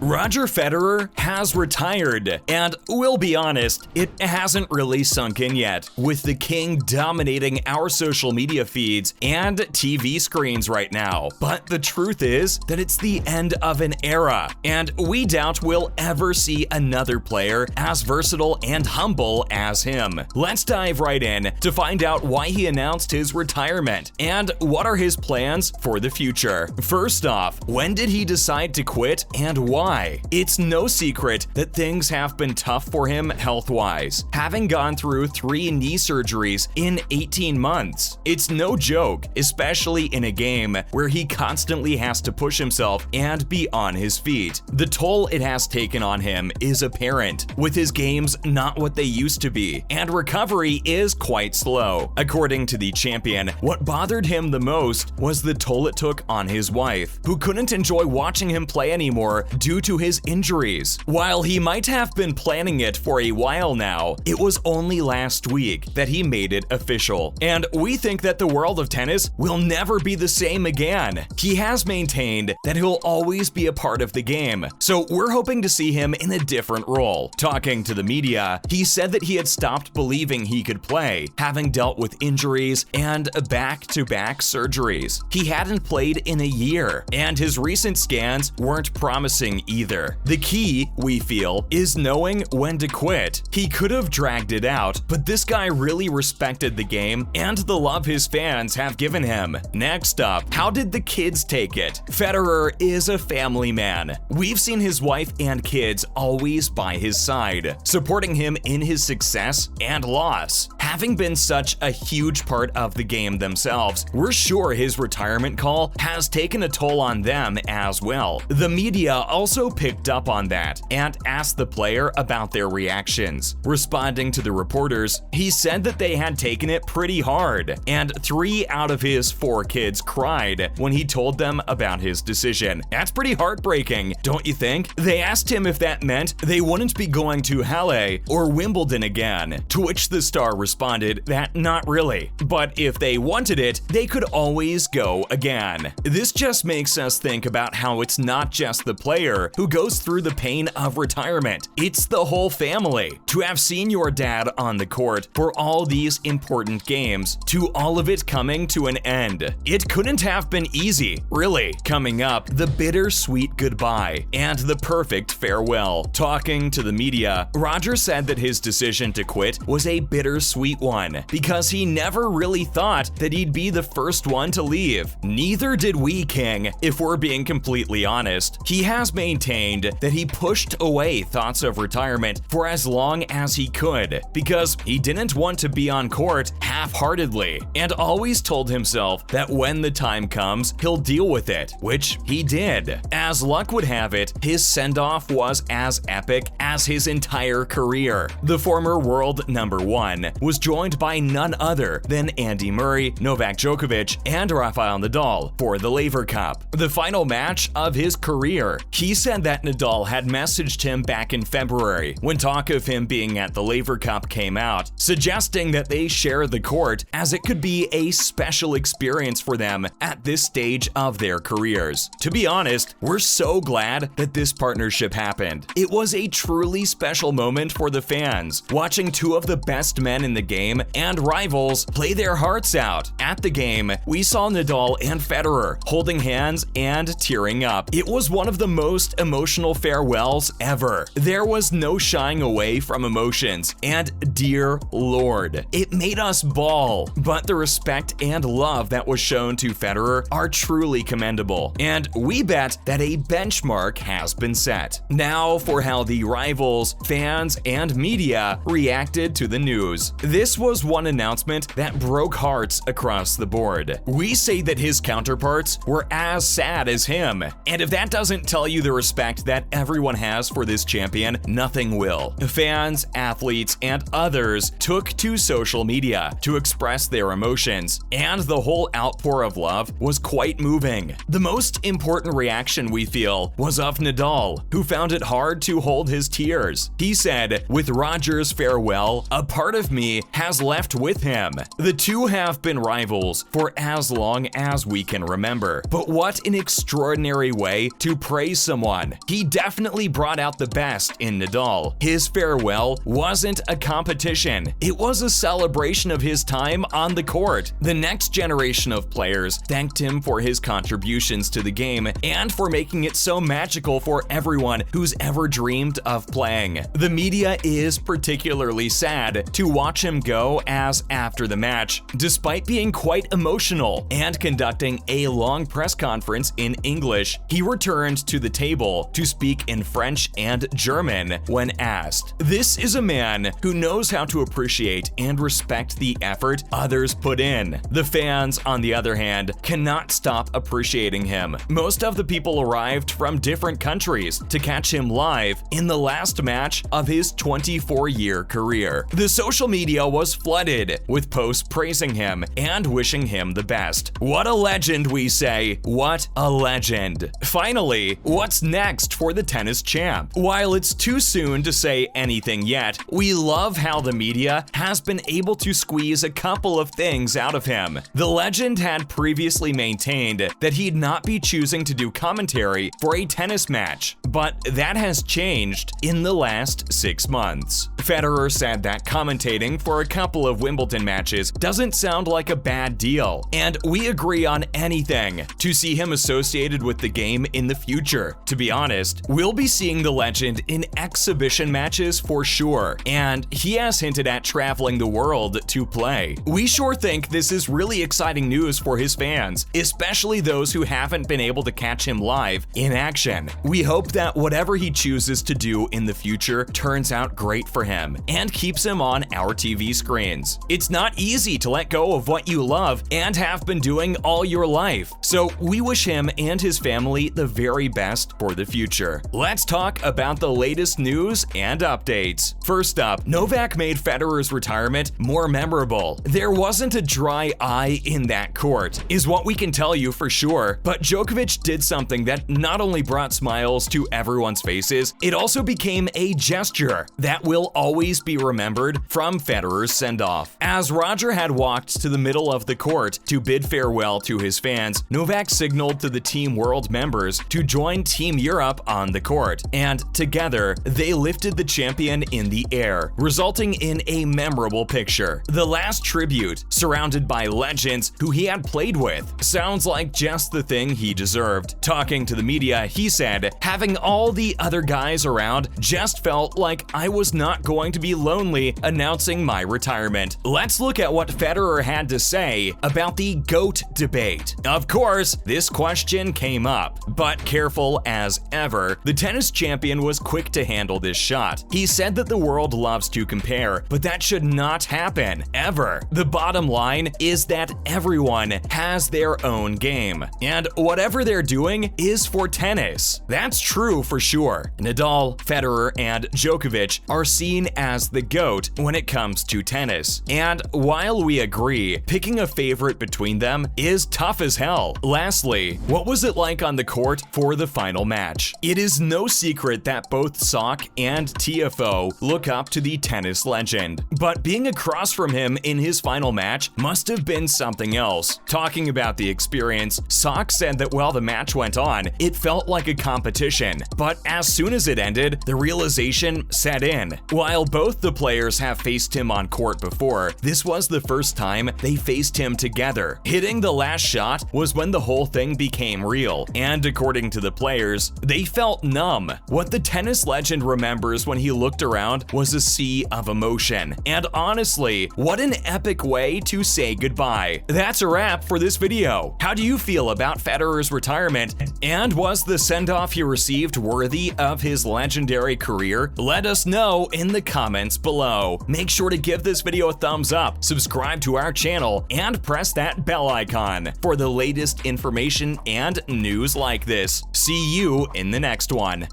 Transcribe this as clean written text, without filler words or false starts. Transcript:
Roger Federer has retired, and we'll be honest, it hasn't really sunk in yet, with the king dominating our social media feeds and TV screens right now. But the truth is that it's the end of an era, and we doubt we'll ever see another player as versatile and humble as him. Let's dive right in to find out why he announced his retirement and what are his plans for the future. First off, when did he decide to quit and why? It's no secret that things have been tough for him health-wise, having gone through 3 knee surgeries in 18 months. It's no joke, especially in a game where he constantly has to push himself and be on his feet. The toll it has taken on him is apparent, with his games not what they used to be, and recovery is quite slow. According to the champion, what bothered him the most was the toll it took on his wife, who couldn't enjoy watching him play anymore due to his injuries. While he might have been planning it for a while now, it was only last week that he made it official. And we think that the world of tennis will never be the same again. He has maintained that he'll always be a part of the game, so we're hoping to see him in a different role. Talking to the media, he said that he had stopped believing he could play, having dealt with injuries and back-to-back surgeries. He hadn't played in a year, and his recent scans weren't promising either. The key, we feel, is knowing when to quit. He could have dragged it out, but this guy really respected the game and the love his fans have given him. Next up, how did the kids take it? Federer is a family man. We've seen his wife and kids always by his side, supporting him in his success and loss. Having been such a huge part of the game themselves, we're sure his retirement call has taken a toll on them as well. The media also picked up on that and asked the player about their reactions. Responding to the reporters, he said that they had taken it pretty hard, and 3 out of his 4 kids cried when he told them about his decision. That's pretty heartbreaking, don't you think? They asked him if that meant they wouldn't be going to Halle or Wimbledon again, to which the star responded that not really, but if they wanted it, they could always go again. This just makes us think about how it's not just the player who goes through the pain of retirement, it's the whole family. To have seen your dad on the court for all these important games, to all of it coming to an end, it couldn't have been easy, really. Coming up, the bittersweet goodbye and the perfect farewell. Talking to the media, Roger said that his decision to quit was a bittersweet one because he never really thought that he'd be the first one to leave. Neither did we, King, if we're being completely honest. He has maintained that he pushed away thoughts of retirement for as long as he could because he didn't want to be on court half-heartedly, and always told himself that when the time comes, he'll deal with it, which he did. As luck would have it, his send-off was as epic as his entire career. The former world #1 was joined by none other than Andy Murray, Novak Djokovic, and Rafael Nadal for the Laver Cup, the final match of his career. He said that Nadal had messaged him back in February when talk of him being at the Laver Cup came out, suggesting that they share the court as it could be a special experience for them at this stage of their careers. To be honest, we're so glad that this partnership happened. It was a truly special moment for the fans, watching 2 of the best men in the game and rivals play their hearts out. At the game, we saw Nadal and Federer holding hands and tearing up. It was one of the most emotional farewells ever. There was no shying away from emotions, and dear Lord, it made us bawl. But the respect and love that was shown to Federer are truly commendable, and we bet that a benchmark has been set. Now for how the rivals, fans, and media reacted to the news. This was one announcement that broke hearts across the board. We say that his counterparts were as sad as him, and if that doesn't tell you the respect that everyone has for this champion, nothing will. Fans, athletes, and others took to social media to express their emotions, and the whole outpour of love was quite moving. The most important reaction we feel was of Nadal, who found it hard to hold his tears. He said, "With Roger's farewell, a part of me has left with him. The two have been rivals for as long as we can remember. But what an extraordinary way to praise someone. He definitely brought out the best in Nadal. His farewell wasn't a competition. It was a celebration of his time on the court." The next generation of players thanked him for his contributions to the game and for making it so magical for everyone who's ever dreamed of playing. The media is particularly sad to watch him go, as after the match, despite being quite emotional and conducting a long press conference in English, he returned to the table to speak in French and German when asked. This is a man who knows how to appreciate and respect the effort others put in. The fans, on the other hand, cannot stop appreciating him. Most of the people arrived from different countries to catch him live in the last match of his 24-year career. The social media was flooded with posts praising him and wishing him the best. What a legend, we say. What a legend. Finally, what's next for the tennis champ? While it's too soon to say anything yet, we love how the media has been able to squeeze a couple of things out of him. The legend had previously maintained that he'd not be choosing to do commentary for a tennis match, but that has changed in the last 6 months. Federer said that commentating for a couple of Wimbledon matches doesn't sound like a bad deal, and we agree on anything to see him associated with the game in the future. To be honest, we'll be seeing the legend in exhibition matches for sure, and he has hinted at traveling the world to play. We sure think this is really exciting news for his fans, especially those who haven't been able to catch him live in action. We hope that whatever he chooses to do in the future turns out great for him and keeps him on our TV screens. It's not easy to let go of what you love and have been doing all your life, so we wish him and his family the very best for the future. Let's talk about the latest news and updates. First up, Novak made Federer's retirement more memorable. There wasn't a dry eye in that court, is what we can tell you for sure, but Djokovic did something that not only brought smiles to everyone's faces, it also became a gesture that will always be remembered from Federer's send-off. As Roger had walked to the middle of the court to bid farewell to his fans, Novak signaled to the Team World members to join Team Europe on the court, and together they lifted the champion in the air, resulting in a memorable picture. The last tribute, surrounded by legends who he had played with, sounds like just the thing he deserved. Talking to the media, he said, "Having all the other guys around just felt like I was not going to be lonely announcing my retirement." Let's look at what Federer had to say about the GOAT debate. Of course, this question came up, but careful as ever, the tennis champion was quick to handle this shot. He said that the world loves to compare, but that should not happen, ever. The bottom line is that everyone has their own game, and whatever they're doing is for tennis. That's true for sure. Nadal, Federer, and Djokovic are seen as the GOAT when it comes to tennis. And while we agree, picking a favorite between them is tough as hell. Lastly, what was it like on the court for the final match? It is no secret that both Sock and TFO look up to the tennis legend, but being across from him in his final match must have been something else. Talking about the experience, Sock said that while the match went on, it felt like a competition, but as soon as it ended, the realization set in. While both the players have faced him on court before, this was the first time they faced him together. Hitting the last shot was when the whole thing became real, and according to the players, they felt numb. What the tennis legend remembers when he looked around was a sea of emotion. And honestly, what an epic way to say goodbye. That's a wrap for this video. How do you feel about Federer's retirement? And was the send-off he received worthy of his legendary career? Let us know in the comments below. Make sure to give this video a thumbs up, subscribe to our channel, and press that bell icon for the latest information and news like this. See you in the next one.